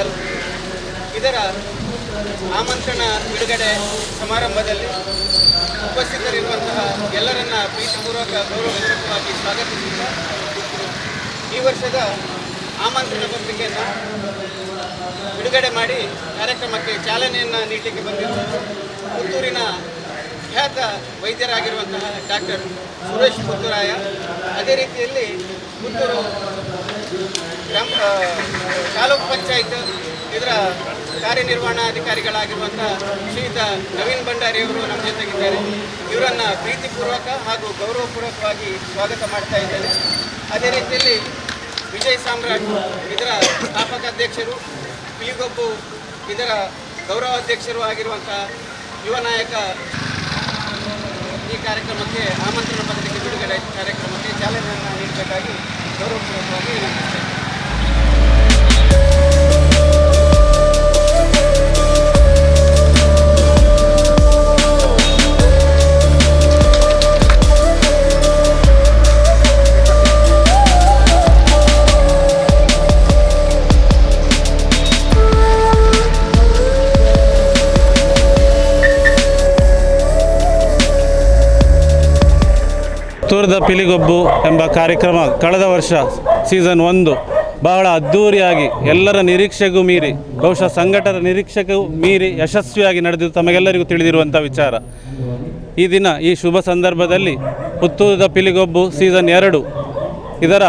Festival ಇದರ ಆಮಂತ್ರಣ ಬಿಡುಗಡೆ ಸಮಾರಂಭದಲ್ಲಿ ಉಪಸ್ಥಿತರಿರುವಂತಹ ಎಲ್ಲರನ್ನ ಪ್ರೀತಿಪೂರ್ವಕ ಗೌರವಪೂರ್ವಕವಾಗಿ ಸ್ವಾಗತಿಸುತ್ತಾ ಈ ವರ್ಷದ ಆಮಂತ್ರಣ ಪತ್ರಿಕೆಯನ್ನು ಬಿಡುಗಡೆ ಮಾಡಿ ಕಾರ್ಯಕ್ರಮಕ್ಕೆ ಚಾಲನೆಯನ್ನು ನೀಡಲಿಕ್ಕೆ ಬಂದಿರುವುದು ಪುತ್ತೂರಿನ ಖ್ಯಾತ ವೈದ್ಯರಾಗಿರುವಂತಹ ಡಾಕ್ಟರ್ ಸುರೇಶ್ ಪುತ್ತೂರಾಯ. ಅದೇ ರೀತಿಯಲ್ಲಿ ಪುತ್ತೂರು ತಾಲೂಕು ಪಂಚಾಯತ್ ಇದರ ಕಾರ್ಯನಿರ್ವಹಣಾಧಿಕಾರಿಗಳಾಗಿರುವಂತಹ ಶ್ರೀಯುತ ನವೀನ್ ಭಂಡಾರಿಯವರು ನಮ್ಮ ಜೊತೆಗಿದ್ದಾರೆ. ಇವರನ್ನು ಪ್ರೀತಿಪೂರ್ವಕ ಹಾಗೂ ಗೌರವಪೂರ್ವಕವಾಗಿ ಸ್ವಾಗತ ಮಾಡ್ತಾ ಇದ್ದೇನೆ. ಅದೇ ರೀತಿಯಲ್ಲಿ ವಿಜಯ್ ಸಾಮ್ರಾಟ್ ಇದರ ಸ್ಥಾಪಕ ಅಧ್ಯಕ್ಷರು, ಪಿಲಿಗೊಬ್ಬು ಇದರ ಗೌರವಾಧ್ಯಕ್ಷರು ಆಗಿರುವಂತಹ ಯುವ ನಾಯಕ ಈ ಕಾರ್ಯಕ್ರಮಕ್ಕೆ ಆಮಂತ್ರಣ ಪತ್ರಿಕೆ ಬಿಡುಗಡೆ ಕಾರ್ಯಕ್ರಮಕ್ಕೆ ಚಾಲನೆಯನ್ನು ನೀಡಬೇಕಾಗಿ ಗೌರವಪೂರ್ವಕವಾಗಿ ವಿನಂತಿಸ್ತೇನೆ. ಪುತ್ತೂರದ ಪಿಲಿಗೊಬ್ಬು ಎಂಬ ಕಾರ್ಯಕ್ರಮ ಕಳೆದ ವರ್ಷ ಸೀಸನ್ 1 ಬಹಳ ಅದ್ಧೂರಿಯಾಗಿ ಎಲ್ಲರ ನಿರೀಕ್ಷೆಗೂ ಮೀರಿ, ಬಹುಶಃ ಸಂಘಟರ ನಿರೀಕ್ಷೆಗೂ ಮೀರಿ ಯಶಸ್ವಿಯಾಗಿ ನಡೆದಿದ್ದು ತಮಗೆಲ್ಲರಿಗೂ ತಿಳಿದಿರುವಂಥ ವಿಚಾರ. ಈ ದಿನ ಈ ಶುಭ ಸಂದರ್ಭದಲ್ಲಿ ಪುತ್ತೂರದ ಪಿಲಿಗೊಬ್ಬು ಸೀಸನ್ 2 ಇದರ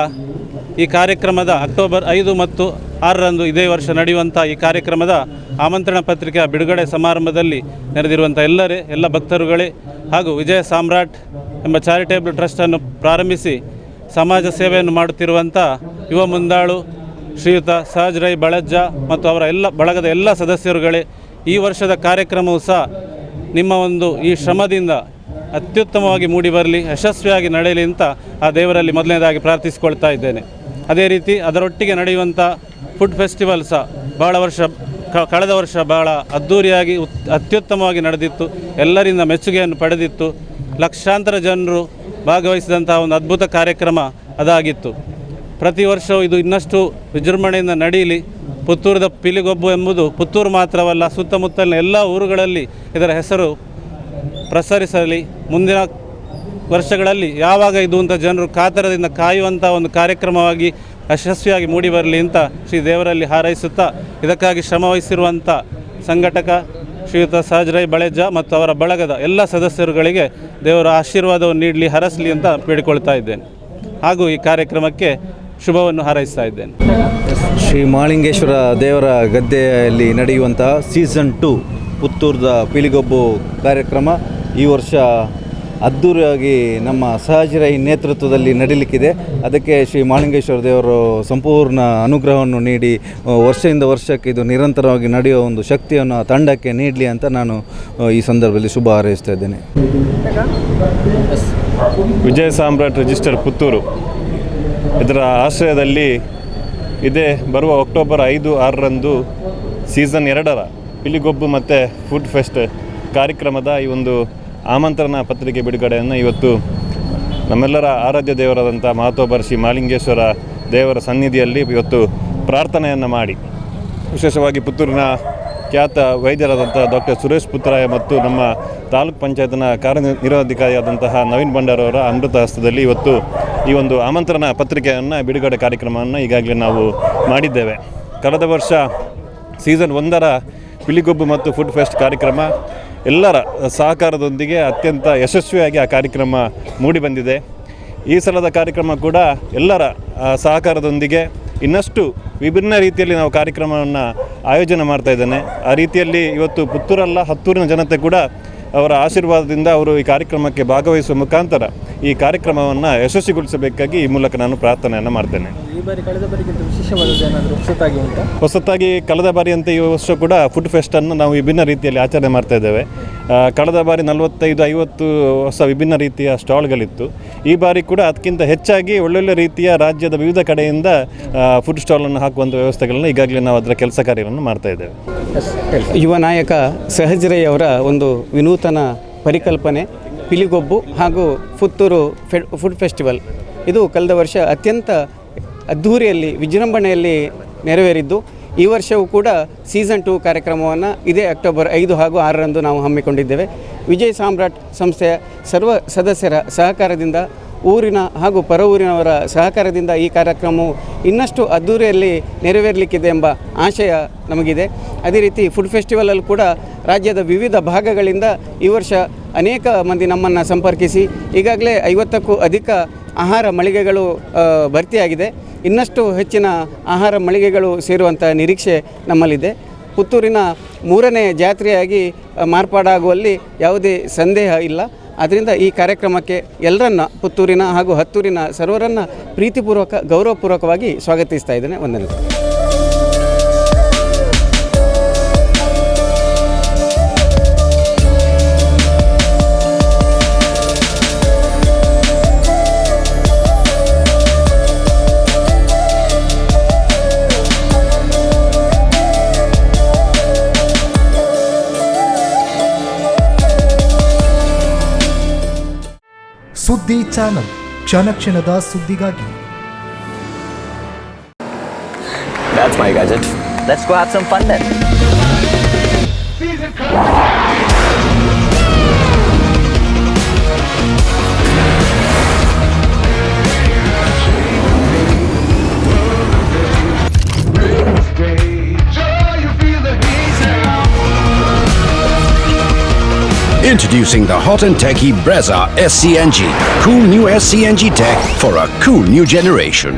ಈ ಕಾರ್ಯಕ್ರಮದ ಅಕ್ಟೋಬರ್ 5 ಮತ್ತು 6ರಂದು ಇದೇ ವರ್ಷ ನಡೆಯುವಂಥ ಈ ಕಾರ್ಯಕ್ರಮದ ಆಮಂತ್ರಣ ಪತ್ರಿಕೆಯ ಬಿಡುಗಡೆ ಸಮಾರಂಭದಲ್ಲಿ ನೆರೆದಿರುವಂಥ ಎಲ್ಲ ಭಕ್ತರುಗಳೇ ಹಾಗೂ ವಿಜಯ ಸಾಮ್ರಾಟ್ ಎಂಬ ಚಾರಿಟೇಬಲ್ ಟ್ರಸ್ಟನ್ನು ಪ್ರಾರಂಭಿಸಿ ಸಮಾಜ ಸೇವೆಯನ್ನು ಮಾಡುತ್ತಿರುವಂಥ ಯುವ ಮುಂದಾಳು ಶ್ರೀಯುತ ಸಹಜ್ ರೈ ಬಳಜ್ಜ ಮತ್ತು ಅವರ ಬಳಗದ ಎಲ್ಲ ಸದಸ್ಯರುಗಳೇ, ಈ ವರ್ಷದ ಕಾರ್ಯಕ್ರಮವು ಸಹ ನಿಮ್ಮ ಈ ಶ್ರಮದಿಂದ ಅತ್ಯುತ್ತಮವಾಗಿ ಮೂಡಿಬರಲಿ, ಯಶಸ್ವಿಯಾಗಿ ನಡೆಯಲಿ ಅಂತ ಆ ದೇವರಲ್ಲಿ ಮೊದಲನೇದಾಗಿ ಪ್ರಾರ್ಥಿಸಿಕೊಳ್ತಾ ಇದ್ದೇನೆ. ಅದೇ ರೀತಿ ಅದರೊಟ್ಟಿಗೆ ನಡೆಯುವಂಥ ಫುಡ್ ಫೆಸ್ಟಿವಲ್ ಸಹ ಕಳೆದ ವರ್ಷ ಬಹಳ ಅದ್ಧೂರಿಯಾಗಿ ಅತ್ಯುತ್ತಮವಾಗಿ ನಡೆದಿತ್ತು, ಎಲ್ಲರಿಂದ ಮೆಚ್ಚುಗೆಯನ್ನು ಪಡೆದಿತ್ತು. ಲಕ್ಷಾಂತರ ಜನರು ಭಾಗವಹಿಸಿದಂತಹ ಒಂದು ಅದ್ಭುತ ಕಾರ್ಯಕ್ರಮ ಅದಾಗಿತ್ತು. ಪ್ರತಿ ವರ್ಷವೂ ಇದು ಇನ್ನಷ್ಟು ವಿಜೃಂಭಣೆಯಿಂದ ನಡೆಯಲಿ. ಪುತ್ತೂರದ ಪಿಲಿಗೊಬ್ಬು ಎಂಬುದು ಪುತ್ತೂರು ಮಾತ್ರವಲ್ಲ, ಸುತ್ತಮುತ್ತಲಿನ ಎಲ್ಲ ಊರುಗಳಲ್ಲಿ ಇದರ ಹೆಸರು ಪ್ರಸರಿಸಲಿ. ಮುಂದಿನ ವರ್ಷಗಳಲ್ಲಿ ಯಾವಾಗ ಇದು ಅಂತ ಜನರು ಕಾತರದಿಂದ ಕಾಯುವಂಥ ಒಂದು ಕಾರ್ಯಕ್ರಮವಾಗಿ ಯಶಸ್ವಿಯಾಗಿ ಮೂಡಿಬರಲಿ ಅಂತ ಶ್ರೀ ದೇವರಲ್ಲಿ ಹಾರೈಸುತ್ತಾ, ಇದಕ್ಕಾಗಿ ಶ್ರಮವಹಿಸಿರುವಂಥ ಸಂಘಟಕ ಶ್ರೀಯುತ ಸಹಜ್ ರೈ ಬಳಜ್ಜ ಮತ್ತು ಅವರ ಬಳಗದ ಎಲ್ಲ ಸದಸ್ಯರುಗಳಿಗೆ ದೇವರ ಆಶೀರ್ವಾದವನ್ನು ನೀಡಲಿ, ಹರಸಲಿ ಅಂತ ಬೇಡಿಕೊಳ್ತಾ ಇದ್ದೇನೆ. ಹಾಗೂ ಈ ಕಾರ್ಯಕ್ರಮಕ್ಕೆ ಶುಭವನ್ನು ಹಾರೈಸ್ತಾ ಇದ್ದೇನೆ. ಶ್ರೀ ಮಹಾಲಿಂಗೇಶ್ವರ ದೇವರ ಗದ್ದೆಯಲ್ಲಿ ನಡೆಯುವಂತಹ ಸೀಸನ್ 2 ಪುತ್ತೂರದ ಪಿಲಿಗೊಬ್ಬು ಕಾರ್ಯಕ್ರಮ ಈ ವರ್ಷ ಅದ್ಧೂರಿಯಾಗಿ ನಮ್ಮ ಸಹಜ್ ರೈ ನೇತೃತ್ವದಲ್ಲಿ ನಡೀಲಿಕ್ಕಿದೆ. ಅದಕ್ಕೆ ಶ್ರೀ ಮಹಾಲಿಂಗೇಶ್ವರ ದೇವರು ಸಂಪೂರ್ಣ ಅನುಗ್ರಹವನ್ನು ನೀಡಿ ವರ್ಷದಿಂದ ವರ್ಷಕ್ಕೆ ಇದು ನಿರಂತರವಾಗಿ ನಡೆಯುವ ಒಂದು ಶಕ್ತಿಯನ್ನು ಆ ತಂಡಕ್ಕೆ ನೀಡಲಿ ಅಂತ ನಾನು ಈ ಸಂದರ್ಭದಲ್ಲಿ ಶುಭ ಹಾರೈಸ್ತಾ ಇದ್ದೇನೆ. ವಿಜಯ ಸಾಮ್ರಾಟ್ ರಿಜಿಸ್ಟರ್ ಪುತ್ತೂರು ಇದರ ಆಶ್ರಯದಲ್ಲಿ ಇದೇ ಬರುವ ಅಕ್ಟೋಬರ್ 5, 6ರಂದು ಸೀಸನ್ 2ರ ಪಿಲಿಗೊಬ್ಬು ಮತ್ತು ಫುಡ್ ಫೆಸ್ಟ್ ಕಾರ್ಯಕ್ರಮದ ಈ ಒಂದು ಆಮಂತ್ರಣ ಪತ್ರಿಕೆ ಬಿಡುಗಡೆಯನ್ನು ಇವತ್ತು ನಮ್ಮೆಲ್ಲರ ಆರಾಧ್ಯ ದೇವರಾದಂಥ ಮಹಾತೋಬರ ಶ್ರೀ ಮಹಾಲಿಂಗೇಶ್ವರ ದೇವರ ಸನ್ನಿಧಿಯಲ್ಲಿ ಇವತ್ತು ಪ್ರಾರ್ಥನೆಯನ್ನು ಮಾಡಿ, ವಿಶೇಷವಾಗಿ ಪುತ್ತೂರಿನ ಖ್ಯಾತ ವೈದ್ಯರಾದಂಥ ಡಾಕ್ಟರ್ ಸುರೇಶ್ ಪುತ್ತೂರಾಯ ಮತ್ತು ನಮ್ಮ ತಾಲೂಕು ಪಂಚಾಯತ್ನ ಕಾರ್ಯನಿರ್ವಹಣಾಧಿಕಾರಿಯಾದಂತಹ ನವೀನ್ ಭಂಡಾರವರ ಅಮೃತ ಹಸ್ತದಲ್ಲಿ ಇವತ್ತು ಈ ಒಂದು ಆಮಂತ್ರಣ ಪತ್ರಿಕೆಯನ್ನು ಬಿಡುಗಡೆ ಕಾರ್ಯಕ್ರಮವನ್ನು ಈಗಾಗಲೇ ನಾವು ಮಾಡಿದ್ದೇವೆ. ಕಳೆದ ವರ್ಷ ಸೀಸನ್ 1ರ ಪಿಲಿಗೊಬ್ಬು ಮತ್ತು ಫುಡ್ ಫೆಸ್ಟ್ ಕಾರ್ಯಕ್ರಮ ಎಲ್ಲರ ಸಹಕಾರದೊಂದಿಗೆ ಅತ್ಯಂತ ಯಶಸ್ವಿಯಾಗಿ ಆ ಕಾರ್ಯಕ್ರಮ ಮೂಡಿಬಂದಿದೆ. ಈ ಸಲದ ಕಾರ್ಯಕ್ರಮ ಕೂಡ ಎಲ್ಲರ ಸಹಕಾರದೊಂದಿಗೆ ಇನ್ನಷ್ಟು ವಿಭಿನ್ನ ರೀತಿಯಲ್ಲಿ ನಾವು ಕಾರ್ಯಕ್ರಮವನ್ನು ಆಯೋಜನೆ ಮಾಡ್ತಾ ಇದ್ದೇನೆ. ಆ ರೀತಿಯಲ್ಲಿ ಇವತ್ತು ಪುತ್ತೂರಲ್ಲ, ಹತ್ತೂರಿನ ಜನತೆ ಕೂಡ ಅವರ ಆಶೀರ್ವಾದದಿಂದ ಅವರು ಈ ಕಾರ್ಯಕ್ರಮಕ್ಕೆ ಭಾಗವಹಿಸುವ ಮುಖಾಂತರ ಈ ಕಾರ್ಯಕ್ರಮವನ್ನು ಯಶಸ್ವಿಗೊಳಿಸಬೇಕಾಗಿ ಈ ಮೂಲಕ ನಾನು ಪ್ರಾರ್ಥನೆಯನ್ನು ಮಾಡ್ತೇನೆ. ಈ ಬಾರಿ ಕಳೆದ ಬಾರಿಗಿಂತ ವಿಶೇಷವಾದದ್ದು ಏನಾದರೂ ಹೊಸತಾಗಿ ಕಳೆದ ಬಾರಿಯಂತೆ ಈ ವರ್ಷ ಕೂಡ ಫುಡ್ ಫೆಸ್ಟನ್ನು ನಾವು ವಿಭಿನ್ನ ರೀತಿಯಲ್ಲಿ ಆಚರಣೆ ಮಾಡ್ತಾ ಇದ್ದೇವೆ. ಕಳೆದ ಬಾರಿ 45-50 ಹೊಸ ವಿಭಿನ್ನ ರೀತಿಯ ಸ್ಟಾಲ್ಗಳಿತ್ತು. ಈ ಬಾರಿ ಕೂಡ ಅದಕ್ಕಿಂತ ಹೆಚ್ಚಾಗಿ ಒಳ್ಳೊಳ್ಳೆ ರೀತಿಯ ರಾಜ್ಯದ ವಿವಿಧ ಕಡೆಯಿಂದ ಫುಡ್ ಸ್ಟಾಲನ್ನು ಹಾಕುವಂಥ ವ್ಯವಸ್ಥೆಗಳನ್ನು ಈಗಾಗಲೇ ನಾವು ಅದರ ಕೆಲಸ ಕಾರ್ಯವನ್ನು ಮಾಡ್ತಾ ಇದ್ದೇವೆ. ಯುವ ನಾಯಕ ಸಹಜ್ ರೈ ಅವರ ಒಂದು ವಿನೂತನ ಪರಿಕಲ್ಪನೆ ಪಿಲಿಗೊಬ್ಬು ಹಾಗೂ ಪುತ್ತೂರು ಫುಡ್ ಫೆಸ್ಟಿವಲ್ ಇದು ಕಳೆದ ವರ್ಷ ಅತ್ಯಂತ ಅದ್ಧೂರಿಯಲ್ಲಿ ವಿಜೃಂಭಣೆಯಲ್ಲಿ ನೆರವೇರಿದ್ದು ಈ ವರ್ಷವೂ ಕೂಡ ಸೀಸನ್ 2 ಕಾರ್ಯಕ್ರಮವನ್ನು ಇದೇ ಅಕ್ಟೋಬರ್ 5 ಹಾಗೂ 6ರಂದು ನಾವು ಹಮ್ಮಿಕೊಂಡಿದ್ದೇವೆ. ವಿಜಯ್ ಸಾಮ್ರಾಟ್ ಸಂಸ್ಥೆಯ ಸರ್ವ ಸದಸ್ಯರ ಸಹಕಾರದಿಂದ, ಊರಿನ ಹಾಗೂ ಪರ ಊರಿನವರ ಸಹಕಾರದಿಂದ ಈ ಕಾರ್ಯಕ್ರಮವು ಇನ್ನಷ್ಟು ಅದ್ಧೂರಿಯಲ್ಲಿ ನೆರವೇರಲಿಕ್ಕಿದೆ ಎಂಬ ಆಶಯ ನಮಗಿದೆ. ಅದೇ ರೀತಿ ಫುಡ್ ಫೆಸ್ಟಿವಲಲ್ಲಿ ಕೂಡ ರಾಜ್ಯದ ವಿವಿಧ ಭಾಗಗಳಿಂದ ಈ ವರ್ಷ ಅನೇಕ ಮಂದಿ ನಮ್ಮನ್ನು ಸಂಪರ್ಕಿಸಿ ಈಗಾಗಲೇ 50ಕ್ಕೂ ಅಧಿಕ ಆಹಾರ ಮಳಿಗೆಗಳು ಭರ್ತಿಯಾಗಿದೆ. ಇನ್ನಷ್ಟು ಹೆಚ್ಚಿನ ಆಹಾರ ಮಳಿಗೆಗಳು ಸೇರುವಂಥ ನಿರೀಕ್ಷೆ ನಮ್ಮಲ್ಲಿದೆ. ಪುತ್ತೂರಿನ 3ನೇ ಜಾತ್ರೆಯಾಗಿ ಮಾರ್ಪಾಡಾಗುವಲ್ಲಿ ಯಾವುದೇ ಸಂದೇಹ ಇಲ್ಲ. ಆದ್ದರಿಂದ ಈ ಕಾರ್ಯಕ್ರಮಕ್ಕೆ ಎಲ್ಲರನ್ನ, ಪುತ್ತೂರಿನ ಹಾಗೂ ಹತ್ತೂರಿನ ಸರ್ವರನ್ನು ಪ್ರೀತಿಪೂರ್ವಕ, ಗೌರವಪೂರ್ವಕವಾಗಿ ಸ್ವಾಗತಿಸ್ತಾ ಇದ್ದೇನೆ. ವಂದನೆಗಳು. ಸುದ್ದಿ ಚಾನಲ್, ಕ್ಷಣ ಕ್ಷಣದ ಸುದ್ದಿಗಾಗಿ. That's my gadget. Let's go have some fun then. Introducing the hot and techy Brezza SCNG. Cool new SCNG tech for a cool new generation.